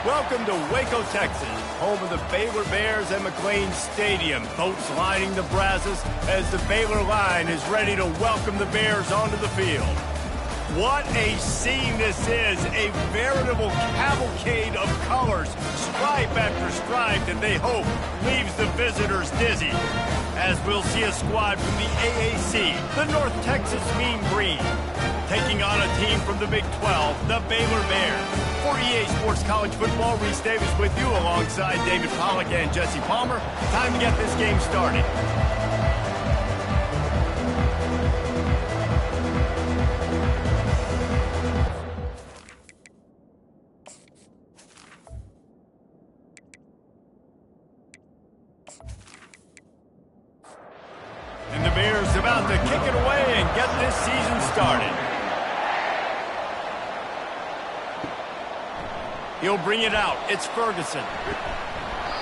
Welcome to Waco, Texas, home of the Baylor Bears and McLean Stadium. Boats lining the Brazos as the Baylor line is ready to welcome the Bears onto the field. What a scene this is, a veritable cavalcade of colors, stripe after stripe that they hope leaves the visitors dizzy. As we'll see a squad from the AAC, the North Texas Mean Green, taking on a team from the Big 12, the Baylor Bears. For EA Sports College Football, Reese Davis with you alongside David Pollack and Jesse Palmer. Time to get this game started. And the Bears about to kick it away and get this season started. He'll bring it out. It's Ferguson.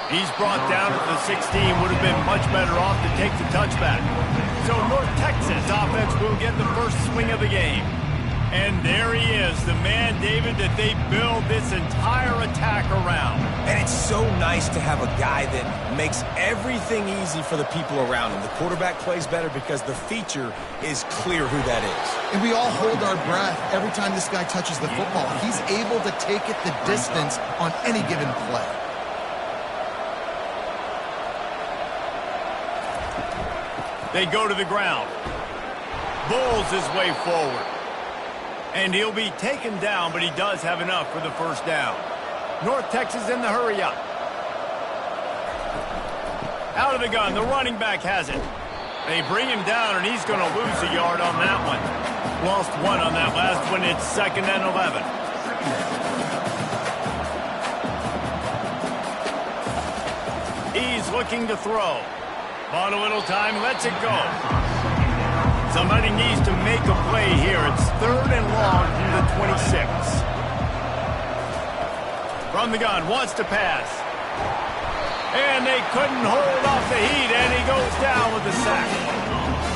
He's brought down at the 16. Would have been much better off to take the touchback. So North Texas offense will get the first swing of the game. And there he is, the man, David, that they build this entire attack around. And it's so nice to have a guy that makes everything easy for the people around him. The quarterback plays better because the feature is clear who that is. And we all hold our breath every time this guy touches the football. He's able to take it the distance on any given play. They go to the ground. Bulls his way forward. And he'll be taken down, but he does have enough for the first down. North Texas in the hurry up. Out of the gun, the running back has it. They bring him down, and he's going to lose a yard on that one. Lost one on that last one. It's 2nd and 11. He's looking to throw. Bought a little time, lets it go. Somebody needs to make a play here. It's 3rd and long from the 26. From the gun, wants to pass. And they couldn't hold off the heat, and he goes down with a sack.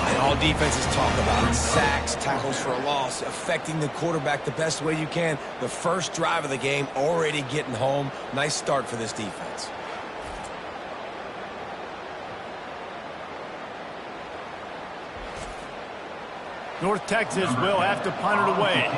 And all defenses talk about it. Sacks, tackles for a loss, affecting the quarterback the best way you can. The first drive of the game, already getting home. Nice start for this defense. North Texas will have to punt it away.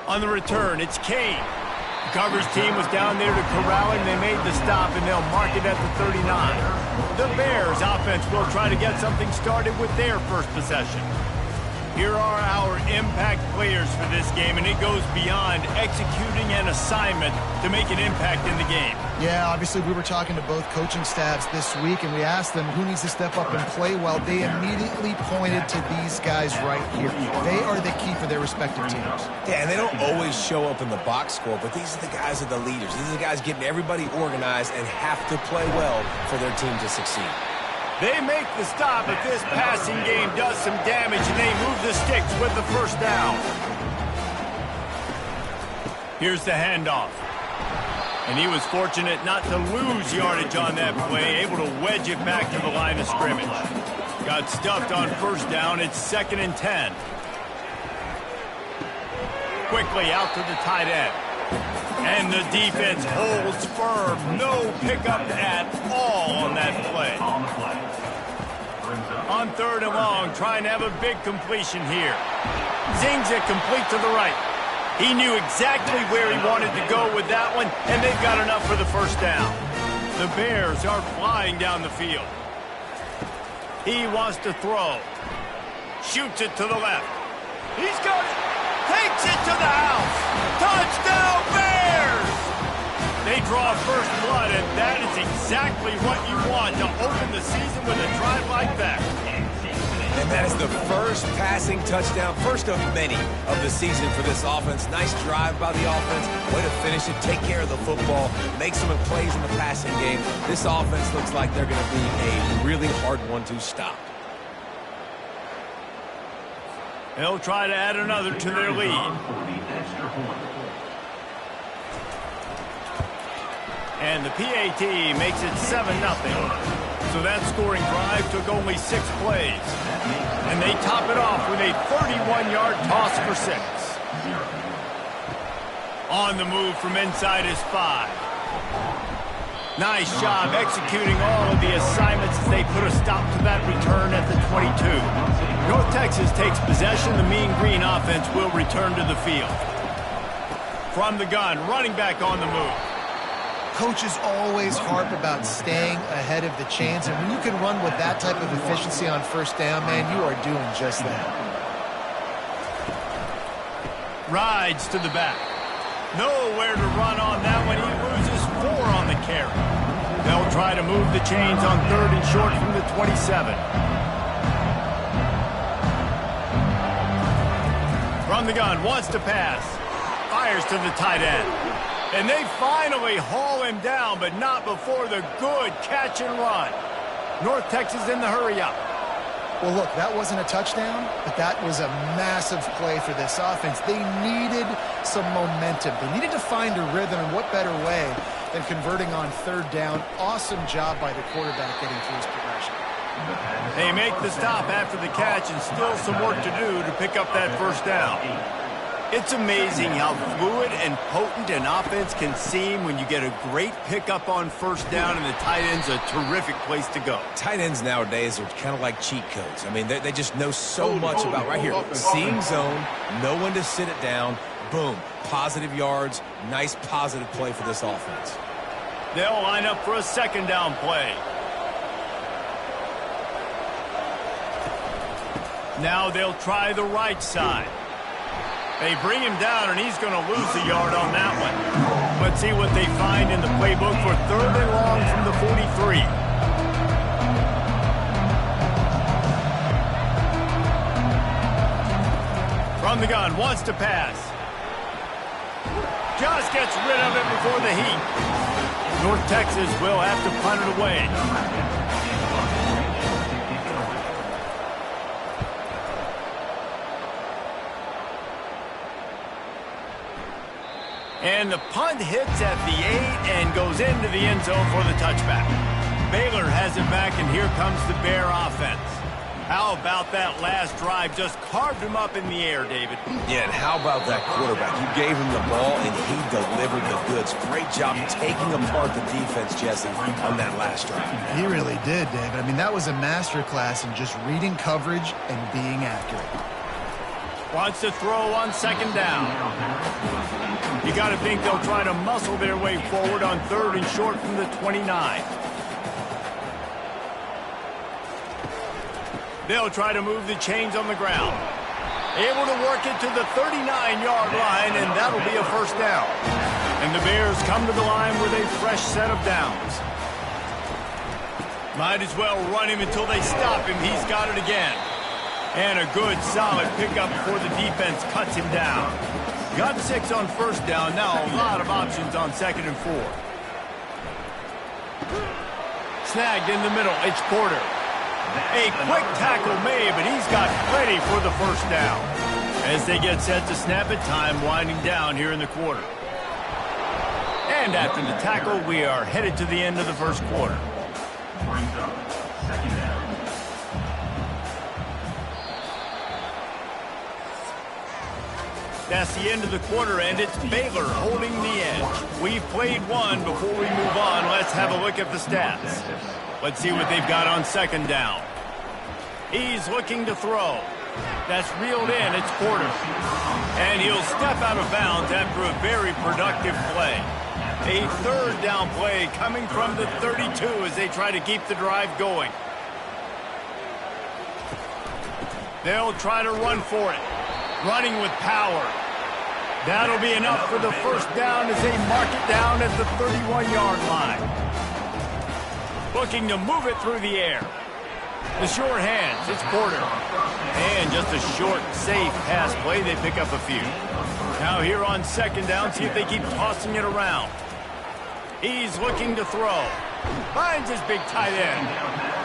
On the return, it's Kane. The Carver's team was down there to corral him. They made the stop, and they'll mark it at the 39. The Bears offense will try to get something started with their first possession. Here are our impact players for this game, and it goes beyond executing an assignment to make an impact in the game. Yeah, obviously we were talking to both coaching staffs this week, and we asked them who needs to step up and play well. They immediately pointed to these guys right here. They are the key for their respective teams. Yeah, and they don't always show up in the box score, but these are the guys that are the leaders. These are the guys getting everybody organized and have to play well for their team to succeed. They make the stop, but this passing game does some damage, and they move the sticks with the first down. Here's the handoff. And he was fortunate not to lose yardage on that play, able to wedge it back to the line of scrimmage. Got stuffed on first down. It's 2nd and 10. Quickly out to the tight end. And the defense holds firm. No pickup at all on that play. On 3rd and long, trying to have a big completion here. Zings it complete to the right. He knew exactly where he wanted to go with that one, and they've got enough for the first down. The Bears are flying down the field. He wants to throw. Shoots it to the left. He's got it. Takes it to the house. Touchdown, Bears! They draw first blood, and that is exactly what you want to open the season with a drive like that. And that is the first passing touchdown, first of many of the season for this offense. Nice drive by the offense. Way to finish it, take care of the football, make some plays in the passing game. This offense looks like they're going to be a really hard one to stop. They'll try to add another to their lead. And the PAT makes it 7-0. So that scoring drive took only 6 plays. And they top it off with a 31-yard toss for 6. On the move from inside his 5. Nice job executing all of the assignments as they put a stop to that return at the 22. North Texas takes possession. The Mean Green offense will return to the field. From the gun, running back on the move. Coaches always harp about staying ahead of the chains, and when you can run with that type of efficiency on first down, man, you are doing just that. Rides to the back. Nowhere to run on that one. He loses 4 on the carry. They'll try to move the chains on 3rd and short from the 27. From the gun, wants to pass. Fires to the tight end. And they finally haul him down, but not before the good catch and run. North Texas in the hurry-up. Well, look, that wasn't a touchdown, but that was a massive play for this offense. They needed some momentum. They needed to find a rhythm, and what better way than converting on 3rd down. Awesome job by the quarterback getting through his progression. They make the stop after the catch, and still some work to do to pick up that first down. It's amazing how fluid and potent an offense can seem when you get a great pickup on first down, and the tight end's a terrific place to go. Tight ends nowadays are kind of like cheat codes. I mean, they just know so much about, right here, seeing zone, know when to sit it down, boom, positive yards, nice positive play for this offense. They'll line up for a 2nd down play. Now they'll try the right side. They bring him down, and he's going to lose a yard on that one. Let's see what they find in the playbook for 3rd and long from the 43. From the gun, wants to pass. Just gets rid of it before the heat. North Texas will have to punt it away. And the punt hits at the 8 and goes into the end zone for the touchback. Baylor has it back, and here comes the Bear offense. How about that last drive? Just carved him up in the air, David. Yeah, and how about that quarterback? You gave him the ball, and he delivered the goods. Great job taking apart the defense, Jesse, on that last drive. He really did, David. I mean, that was a masterclass in just reading coverage and being accurate. Wants to throw on 2nd down. You got to think they'll try to muscle their way forward on 3rd and short from the 29. They'll try to move the chains on the ground. Able to work it to the 39-yard line, and that'll be a first down. And the Bears come to the line with a fresh set of downs. Might as well run him until they stop him. He's got it again. And a good, solid pickup before the defense cuts him down. Got 6 on first down. Now a lot of options on 2nd and 4. Snagged in the middle. It's Porter. A quick tackle made, but he's got plenty for the first down. As they get set to snap it, time winding down here in the quarter. And after the tackle, we are headed to the end of the first quarter. That's the end of the quarter, and it's Baylor holding the edge. We've played one. Before we move on, let's have a look at the stats. Let's see what they've got on 2nd down. He's looking to throw. That's reeled in. It's Porter. And he'll step out of bounds after a very productive play. A 3rd down play coming from the 32 as they try to keep the drive going. They'll try to run for it. Running with power. That'll be enough for the first down as they mark it down at the 31-yard line. Looking to move it through the air. The sure hands, it's Porter. And just a short, safe pass play, they pick up a few. Now here on 2nd down, see if they keep tossing it around. He's looking to throw. Finds his big tight end.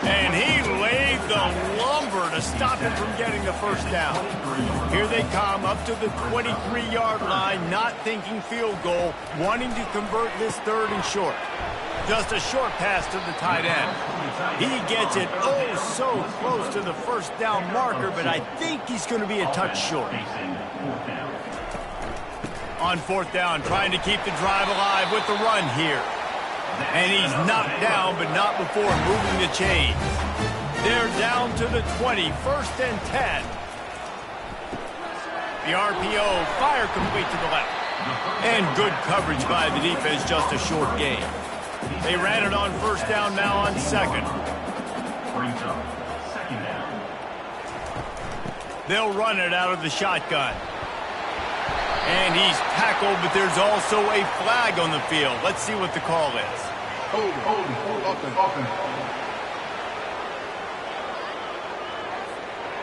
And he laid the lumber to stop him from getting the first down. Here they come up to the 23-yard line, not thinking field goal, wanting to convert this 3rd and short. Just a short pass to the tight end. He gets it oh so close to the first down marker, but I think he's going to be a touch short. On 4th down, trying to keep the drive alive with the run here. And he's knocked down, but not before moving the chains. They're down to the 20, 1st and 10. The RPO, fire complete to the left. And good coverage by the defense, just a short gain. They ran it on 1st down, now on 2nd. They'll run it out of the shotgun. And he's tackled, but there's also a flag on the field. Let's see what the call is.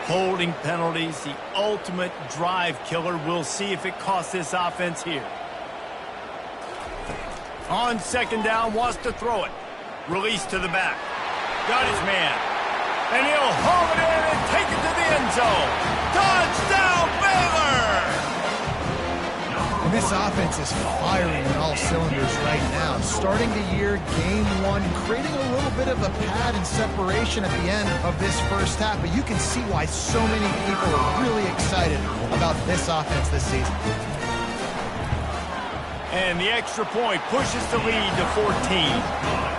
Holding penalties, the ultimate drive killer. We'll see if it costs this offense here. On 2nd down, wants to throw it. Release to the back. Got his man. And he'll haul it in and take it to the end zone. Touchdown, Baylor! And this offense is firing on all cylinders right now. Starting the year, game 1, creating a little bit of a pad and separation at the end of this first half. But you can see why so many people are really excited about this offense this season. And the extra point pushes the lead to 14.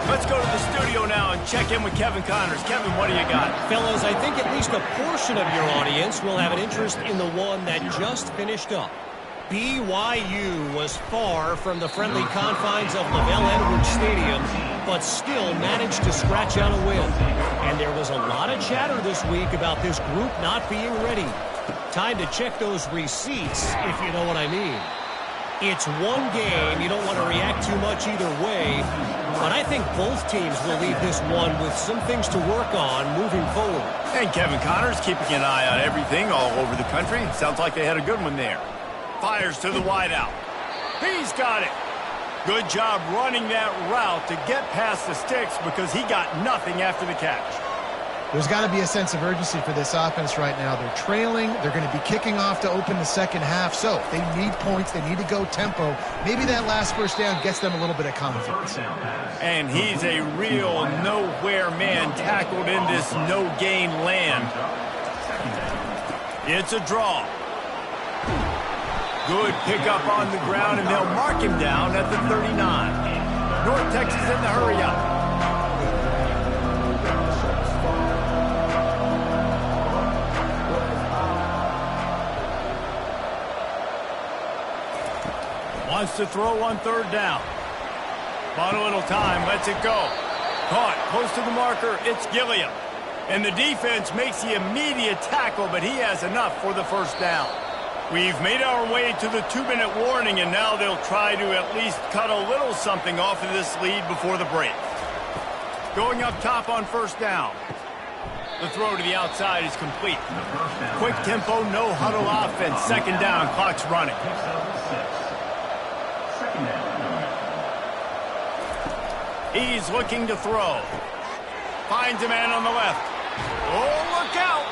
Let's go to the studio now and check in with Kevin Connors. Kevin, what do you got? Fellas, I think at least a portion of your audience will have an interest in the one that just finished up. BYU was far from the friendly confines of LaVell Edwards Stadium, but still managed to scratch out a win. And there was a lot of chatter this week about this group not being ready. Time to check those receipts, if you know what I mean. It's one game. You don't want to react too much either way. But I think both teams will leave this one with some things to work on moving forward. And Kevin Connors keeping an eye on everything all over the country. Sounds like they had a good one there. Fires to the wideout. He's got it. Good job running that route to get past the sticks because he got nothing after the catch. There's got to be a sense of urgency for this offense right now. They're trailing. They're going to be kicking off to open the second half. So they need points. They need to go tempo. Maybe that last first down gets them a little bit of confidence. And he's a real nowhere man tackled in this no-gain land. It's a draw. Good pickup on the ground, and they'll mark him down at the 39. North Texas in the hurry-up. Wants to throw on 3rd down. Bought a little time, lets it go. Caught, close to the marker, it's Gilliam. And the defense makes the immediate tackle, but he has enough for the first down. We've made our way to the 2-minute warning, and now they'll try to at least cut a little something off of this lead before the break. Going up top on 1st down. The throw to the outside is complete. Quick tempo, no huddle offense. 2nd down, clock's running. He's looking to throw. Finds a man on the left. Oh, look out!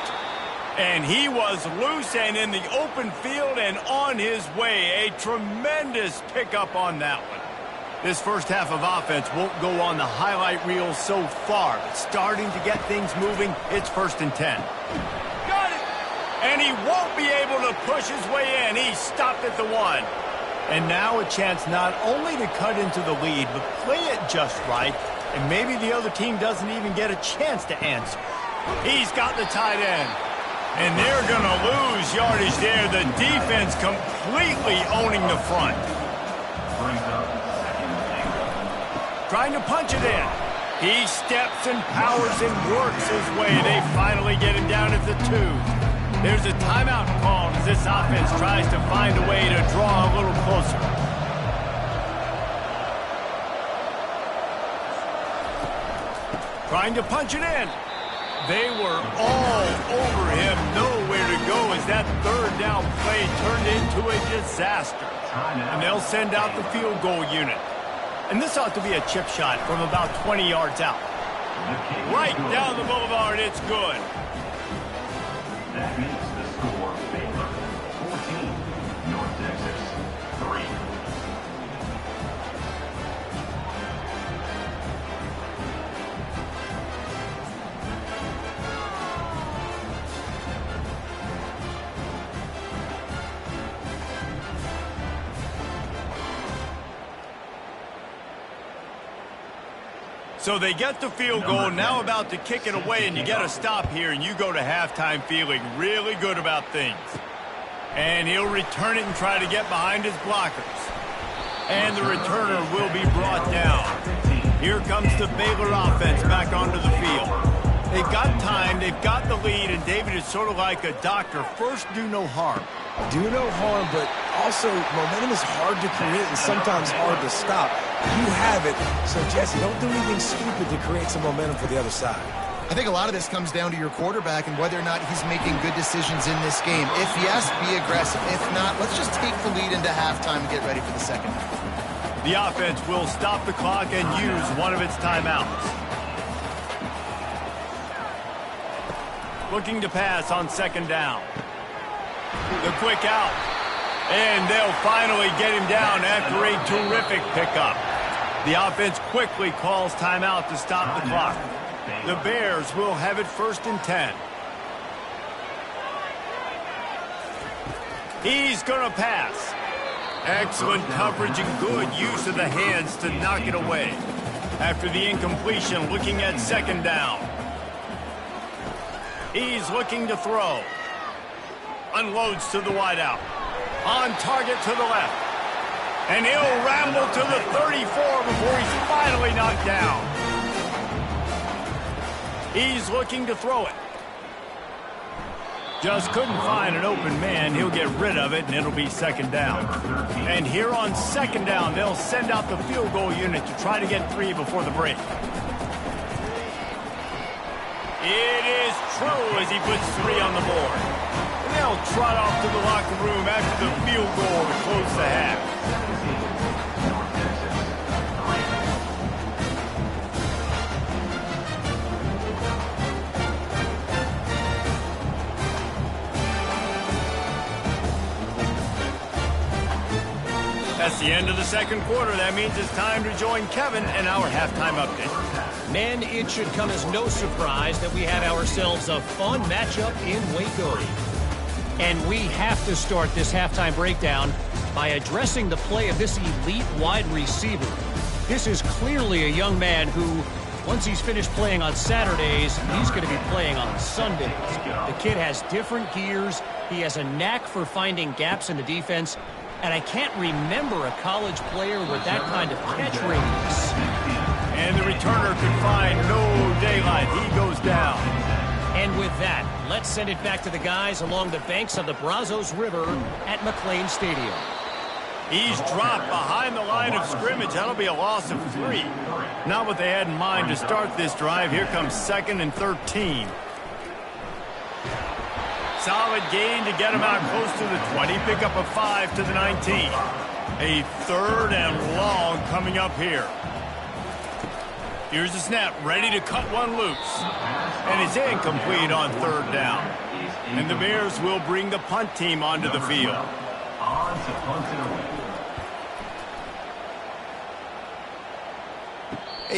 And he was loose and in the open field and on his way. A tremendous pickup on that one. This first half of offense won't go on the highlight reel so far, but starting to get things moving, it's 1st and 10. Got it! And he won't be able to push his way in. He stopped at the 1. And now a chance not only to cut into the lead, but play it just right, and maybe the other team doesn't even get a chance to answer. He's got the tight end. And they're going to lose yardage there. The defense completely owning the front. Trying to punch it in. He steps and powers and works his way. They finally get him down at the 2. There's a timeout called as this offense tries to find a way to draw a little closer. Trying to punch it in. They were all over him. Nowhere to go as that 3rd down play turned into a disaster. And they'll send out the field goal unit. And this ought to be a chip shot from about 20 yards out. Right down the boulevard, it's good. That is the score. Baylor 14, North Texas 3. So they get the field goal, now about to kick it away, and you get a stop here, and you go to halftime feeling really good about things. And he'll return it and try to get behind his blockers. And the returner will be brought down. Here comes the Baylor offense back onto the field. They've got time, they've got the lead, and David is sort of like a doctor. First, do no harm. Do no harm, but also momentum is hard to create and sometimes hard to stop. You have it, so Jesse, don't do anything stupid to create some momentum for the other side. I think a lot of this comes down to your quarterback and whether or not he's making good decisions in this game. If yes, be aggressive. If not, let's just take the lead into halftime and get ready for the second half. The offense will stop the clock and use one of its timeouts. Looking to pass on second down. The quick out. And they'll finally get him down after a terrific pickup. The offense quickly calls timeout to stop the clock. The Bears will have it 1st and 10. He's going to pass. Excellent coverage and good use of the hands to knock it away. After the incompletion, looking at second down. He's looking to throw. Unloads to the wideout. On target to the left. And he'll ramble to the 34 before he's finally knocked down. He's looking to throw it. Just couldn't find an open man. He'll get rid of it, and it'll be second down. And here on second down, they'll send out the field goal unit to try to get 3 before the break. It is true as he puts 3 on the board. They'll trot off to the locker room after the field goal to close the half. That's the end of the second quarter. That means it's time to join Kevin and our halftime update. Men, it should come as no surprise that we have ourselves a fun matchup in Waco. And we have to start this halftime breakdown by addressing the play of this elite wide receiver. This is clearly a young man who, once he's finished playing on Saturdays, he's going to be playing on Sundays. The kid has different gears. He has a knack for finding gaps in the defense. And I can't remember a college player with that kind of catch radius. And the returner could find no daylight. He goes down. And with that, let's send it back to the guys along the banks of the Brazos River at McLean Stadium. He's dropped behind the line of scrimmage. That'll be a loss of 3. Not what they had in mind to start this drive. Here comes 2nd and 13. Solid gain to get him out close to the 20. Pick up a 5 to the 19. A 3rd and long coming up here. Here's the snap, ready to cut one loose. And it's incomplete on 3rd down. And the Bears will bring the punt team onto the field. On to punt it away.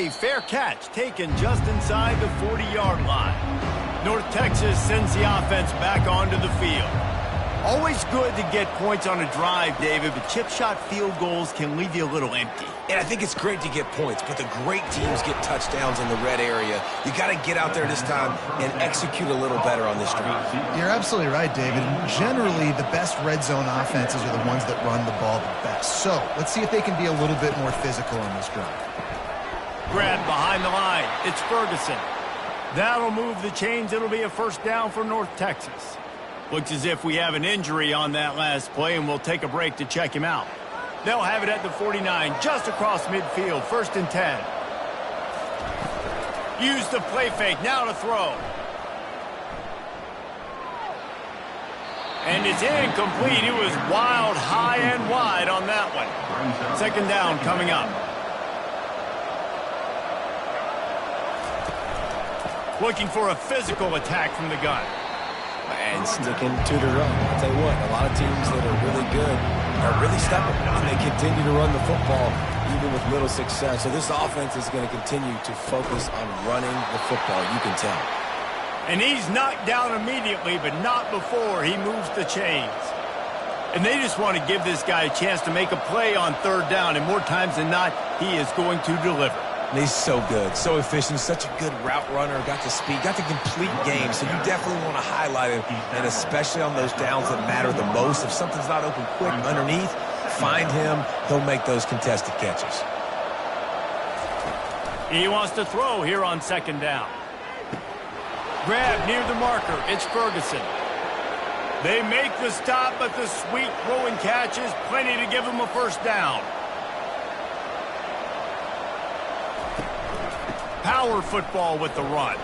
A fair catch taken just inside the 40-yard line. North Texas sends the offense back onto the field. Always good to get points on a drive, David, but chip shot field goals can leave you a little empty. And I think it's great to get points, but the great teams get touchdowns in the red area. You got to get out there this time and execute a little better on this drive. You're absolutely right, David. Generally, the best red zone offenses are the ones that run the ball the best. So let's see if they can be a little bit more physical on this drive. Grabbed behind the line. It's Ferguson. That'll move the chains. It'll be a 1st down for North Texas. Looks as if we have an injury on that last play, and we'll take a break to check him out. They'll have it at the 49, just across midfield, 1st and 10. Use the play fake, now to throw. And it's incomplete. It was wild, high and wide on that one. 2nd down coming up. Looking for a physical attack from the gun. and sticking to the run. I'll tell you what, a lot of teams that are really good are really stubborn, and they continue to run the football even with little success. So this offense is going to continue to focus on running the football, you can tell. And he's knocked down immediately, but not before he moves the chains. And they just want to give this guy a chance to make a play on third down, and more times than not, he is going to deliver. And he's so good, so efficient, such a good route runner, got the speed, got the complete game, so you definitely want to highlight him, and especially on those downs that matter the most. If something's not open quick underneath, find him, he'll make those contested catches. He wants to throw here on second down. Grab near the marker, it's Ferguson. They make the stop, but the sweet throw and catch is plenty to give him a first down. Power football with the run.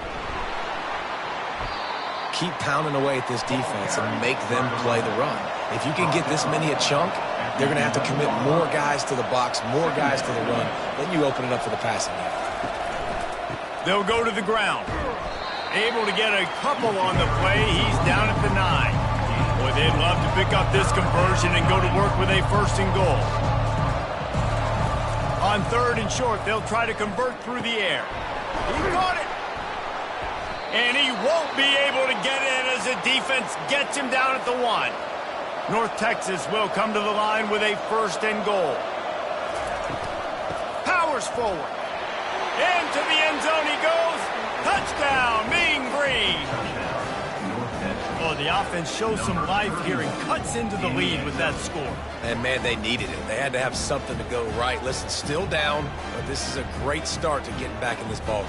Keep pounding away at this defense and make them play the run. If you can get this many a chunk, they're going to have to commit more guys to the box, more guys to the run. Then you open it up for the passing game. They'll go to the ground. Able to get a couple on the play. He's down at the 9. Boy, they'd love to pick up this conversion and go to work with a first and goal. On third and short, they'll try to convert through the air. He got it. And he won't be able to get in as the defense gets him down at the 1. North Texas will come to the line with a first and goal. Powers forward. Into the end zone he goes. Touchdown, Mean Green. Oh, the offense shows some life here and cuts into the lead with that score. And, man, they needed it. They had to have something to go right. Listen, still down, but this is a great start to getting back in this ballgame.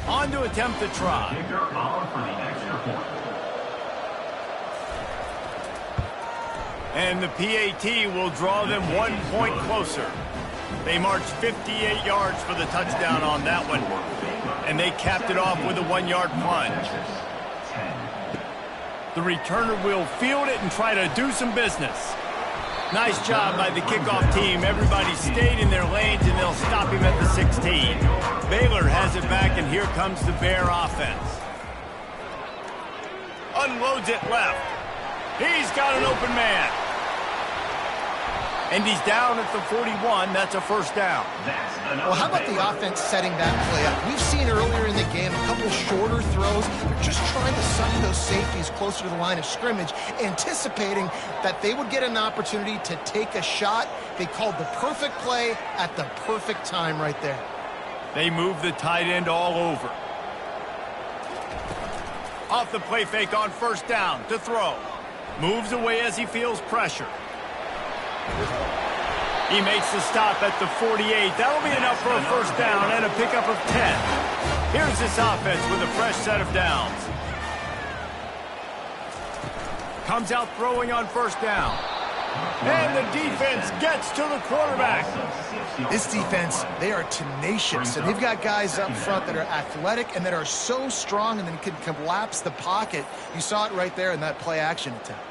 On to attempt the try. Kicker on for the extra point. And the PAT will draw them 1 point closer. They marched 58 yards for the touchdown on that one. And they capped it off with a 1-yard plunge. The returner will field it and try to do some business. Nice job by the kickoff team. Everybody stayed in their lanes, and they'll stop him at the 16. Baylor has it back, and here comes the Bear offense. Unloads it left. He's got an open man. And he's down at the 41. That's a first down. Well, how about the offense setting that play up? We've seen earlier in the game a couple shorter throws. They're just trying to suck those safeties closer to the line of scrimmage, anticipating that they would get an opportunity to take a shot. They called the perfect play at the perfect time right there. They move the tight end all over. Off the play fake on first down to throw. Moves away as he feels pressure. He makes the stop at the 48. That'll be enough for a first down and a pickup of 10. Here's this offense with a fresh set of downs. Comes out throwing on first down. And the defense gets to the quarterback. This defense, they are tenacious, and they've got guys up front that are athletic and that are so strong and then can collapse the pocket. You saw it right there in that play action attempt.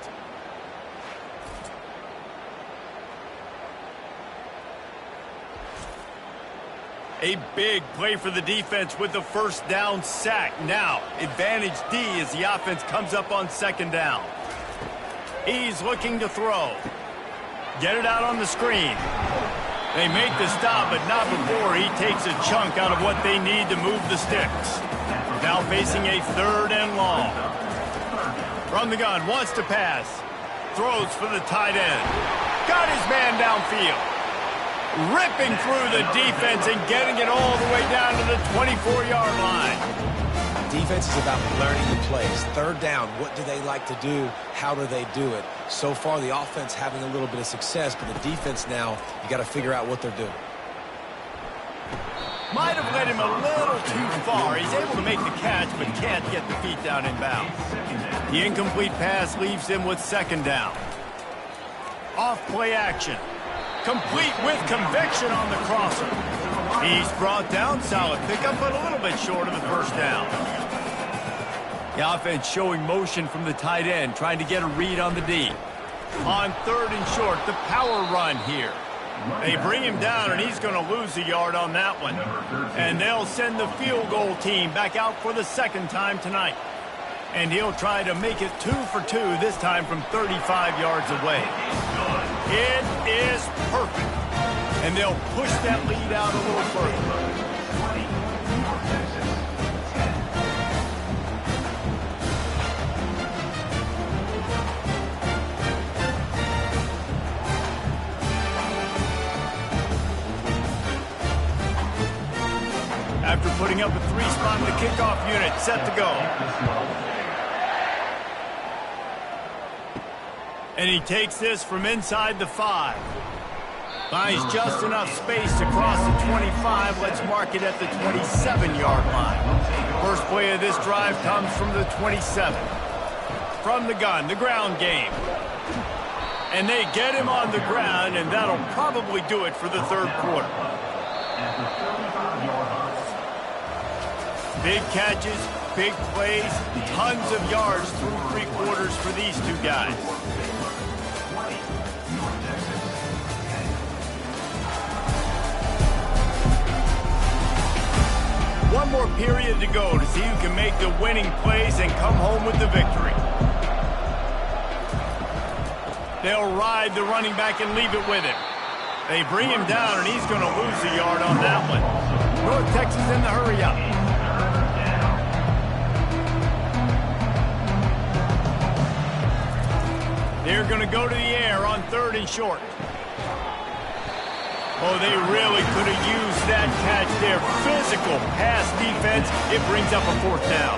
A big play for the defense with the first down sack. Now, advantage D as the offense comes up on second down. He's looking to throw. Get it out on the screen. They make the stop, but not before he takes a chunk out of what they need to move the sticks. Now facing a third and long. From the gun, wants to pass. Throws for the tight end. Got his man downfield. Ripping through the defense and getting it all the way down to the 24-yard line. Defense is about learning the plays. Third down, what do they like to do? How do they do it? So far, the offense having a little bit of success, but the defense now, you got to figure out what they're doing. Might have led him a little too far. He's able to make the catch, but can't get the feet down in bounds. The incomplete pass leaves him with second down. Off play action. Complete with conviction on the crosser. He's brought down, solid pickup, but a little bit short of the first down. The offense showing motion from the tight end, trying to get a read on the D. On third and short, the power run here. They bring him down, and he's going to lose a yard on that one. And they'll send the field goal team back out for the second time tonight. And he'll try to make it 2 for 2, this time from 35 yards away. It is perfect. And they'll push that lead out a little further. After putting up a 3-spot in the kickoff unit, set to go. And he takes this from inside the 5. Finds just enough space to cross the 25. Let's mark it at the 27-yard line. First play of this drive comes from the 27. From the gun, the ground game. And they get him on the ground, and that'll probably do it for the third quarter. Big catches, big plays, tons of yards through 3 quarters for these two guys. One more period to go to see who can make the winning plays and come home with the victory. They'll ride the running back and leave it with him. They bring him down, and he's going to lose a yard on that one. North Texas in the hurry-up. They're going to go to the air on 3rd and short. Oh, they really could have used that catch there. Physical pass defense. It brings up a 4th down.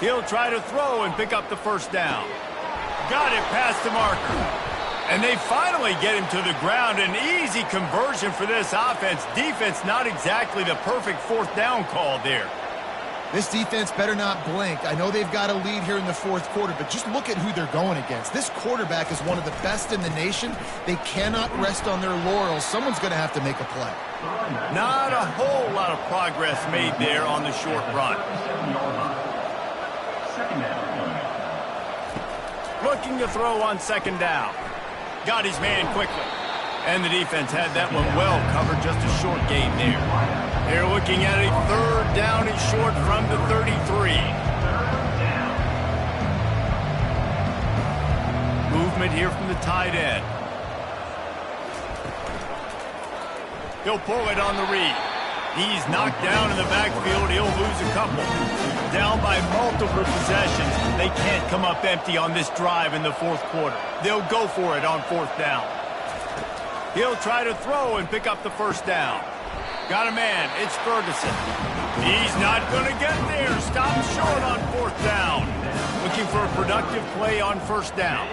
He'll try to throw and pick up the 1st down. Got it past the marker. And they finally get him to the ground. An easy conversion for this offense. Defense not exactly the perfect 4th down call there. This defense better not blink. I know they've got a lead here in the 4th quarter, but just look at who they're going against. This quarterback is one of the best in the nation. They cannot rest on their laurels. Someone's going to have to make a play. Not a whole lot of progress made there on the short run. Looking to throw on 2nd down. Got his man quickly. And the defense had that one well covered, just a short gain there. They're looking at a 3rd down and short from the 33. Movement here from the tight end. He'll pull it on the read. He's knocked down in the backfield. He'll lose a couple. Down by multiple possessions. They can't come up empty on this drive in the 4th quarter. They'll go for it on 4th down. He'll try to throw and pick up the 1st down. Got a man. It's Ferguson. He's not going to get there. Stop short on 4th down. Looking for a productive play on 1st down.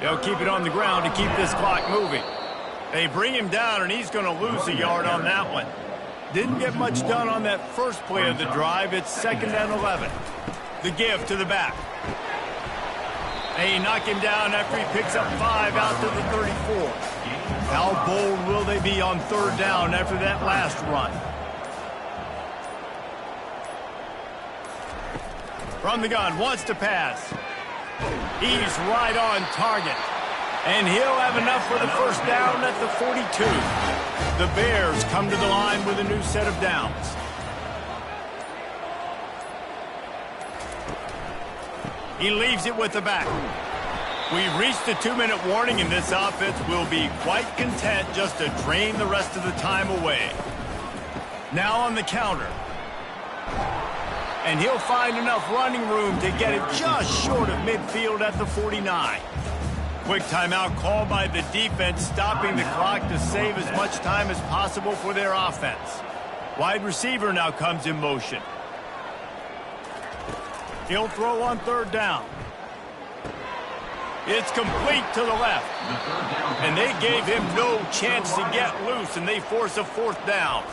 They'll keep it on the ground to keep this clock moving. They bring him down, and he's going to lose a yard on that one. Didn't get much done on that first play of the drive. It's 2nd and 11. The give to the back. They knock him down after he picks up 5 out to the 34. How bold will they be on 3rd down after that last run? From the gun, wants to pass. He's right on target. And he'll have enough for the 1st down at the 42. The Bears come to the line with a new set of downs. He leaves it with the back. We've reached the 2-minute warning, and this offense will be quite content just to drain the rest of the time away. Now on the counter. And he'll find enough running room to get it just short of midfield at the 49. Quick timeout called by the defense, stopping the clock to save as much time as possible for their offense. Wide receiver now comes in motion. He'll throw on 3rd down. It's complete to the left. And they gave him no chance to get loose, and they force a 4th down.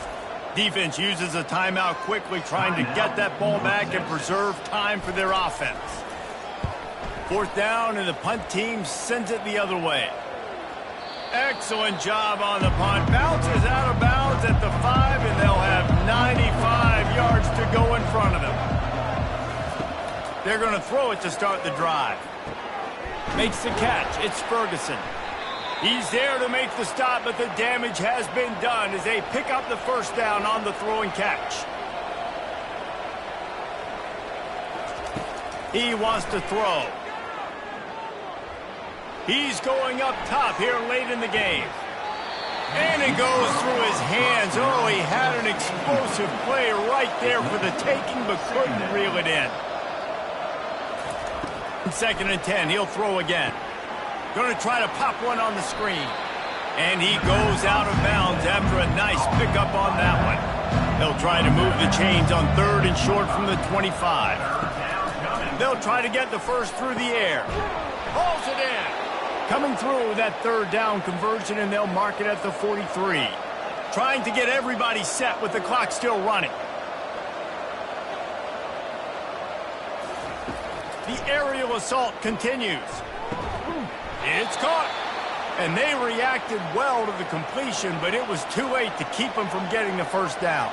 Defense uses a timeout quickly, trying to get that ball back and preserve time for their offense. 4th down, and the punt team sends it the other way. Excellent job on the punt. Bounces out of bounds at the 5, and they'll have 95 yards to go in front of them. They're going to throw it to start the drive. Makes the catch. It's Ferguson. He's there to make the stop, but the damage has been done as they pick up the first down on the throw and catch. He wants to throw. He's going up top here late in the game. And it goes through his hands. Oh, he had an explosive play right there for the taking, but couldn't reel it in. 2nd and 10, he'll throw again. Going to try to pop one on the screen. And he goes out of bounds after a nice pickup on that one. They'll try to move the chains on 3rd and short from the 25. They'll try to get the first through the air. Hauls it in. Coming through that 3rd down conversion, and they'll mark it at the 43. Trying to get everybody set with the clock still running. The aerial assault continues. It's caught. And they reacted well to the completion, but it was too late to keep them from getting the first down.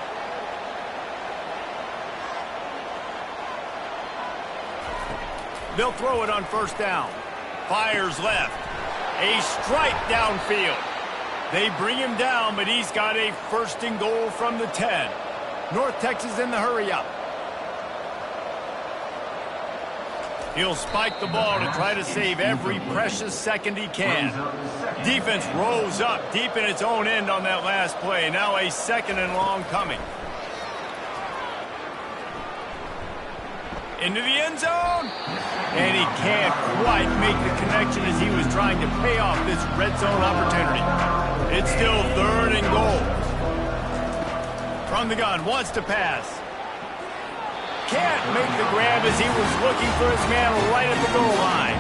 They'll throw it on 1st down. Fires left. A strike downfield. They bring him down, but he's got a 1st and goal from the 10. North Texas in the hurry-up. He'll spike the ball to try to save every precious second he can. Defense rose up deep in its own end on that last play. Now a 2nd and long coming. Into the end zone. And he can't quite make the connection as he was trying to pay off this red zone opportunity. It's still 3rd and goal. From the gun, wants to pass. Can't make the grab as he was looking for his man right at the goal line.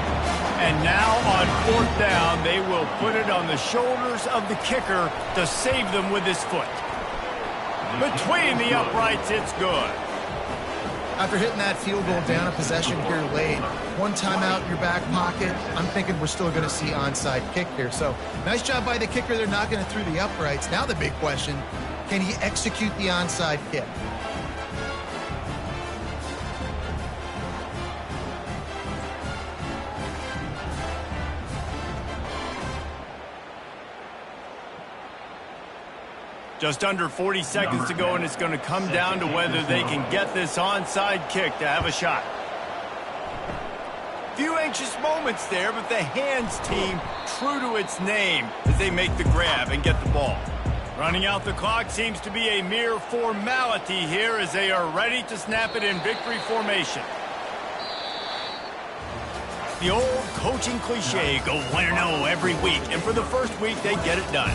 And now on 4th down, they will put it on the shoulders of the kicker to save them with his foot. Between the uprights, it's good. After hitting that field goal down a possession here late, one timeout in your back pocket, I'm thinking we're still going to see onside kick here. So nice job by the kicker. They're knocking it through the uprights. Now the big question, can he execute the onside kick? Just under 40 seconds to go, and it's going to come down to whether they can get this onside kick to have a shot. Few anxious moments there, but the hands team true to its name as they make the grab and get the ball. Running out the clock seems to be a mere formality here as they are ready to snap it in victory formation. The old coaching cliche, go 1-0 every week, and for the first week, they get it done.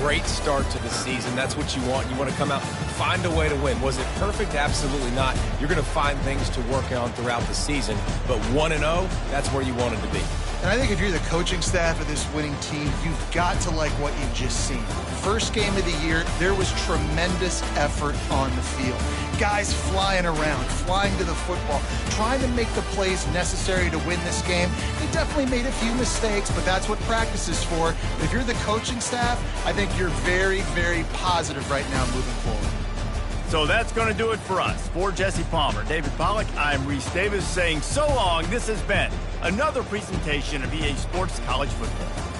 Great start to the season. That's what you want. You want to come out, find a way to win. Was it perfect? Absolutely not. You're going to find things to work on throughout the season, but 1-0, that's where you wanted to be. And I think if you're the coaching staff of this winning team, you've got to like what you've just seen. First game of the year, there was tremendous effort on the field. Guys flying around, flying to the football, trying to make the plays necessary to win this game. They definitely made a few mistakes, but that's what practice is for. If you're the coaching staff, I think you're very, very positive right now moving forward. So that's going to do it for us. For Jesse Palmer, David Pollack, I'm Reese Davis saying so long. This has been another presentation of EA Sports College Football.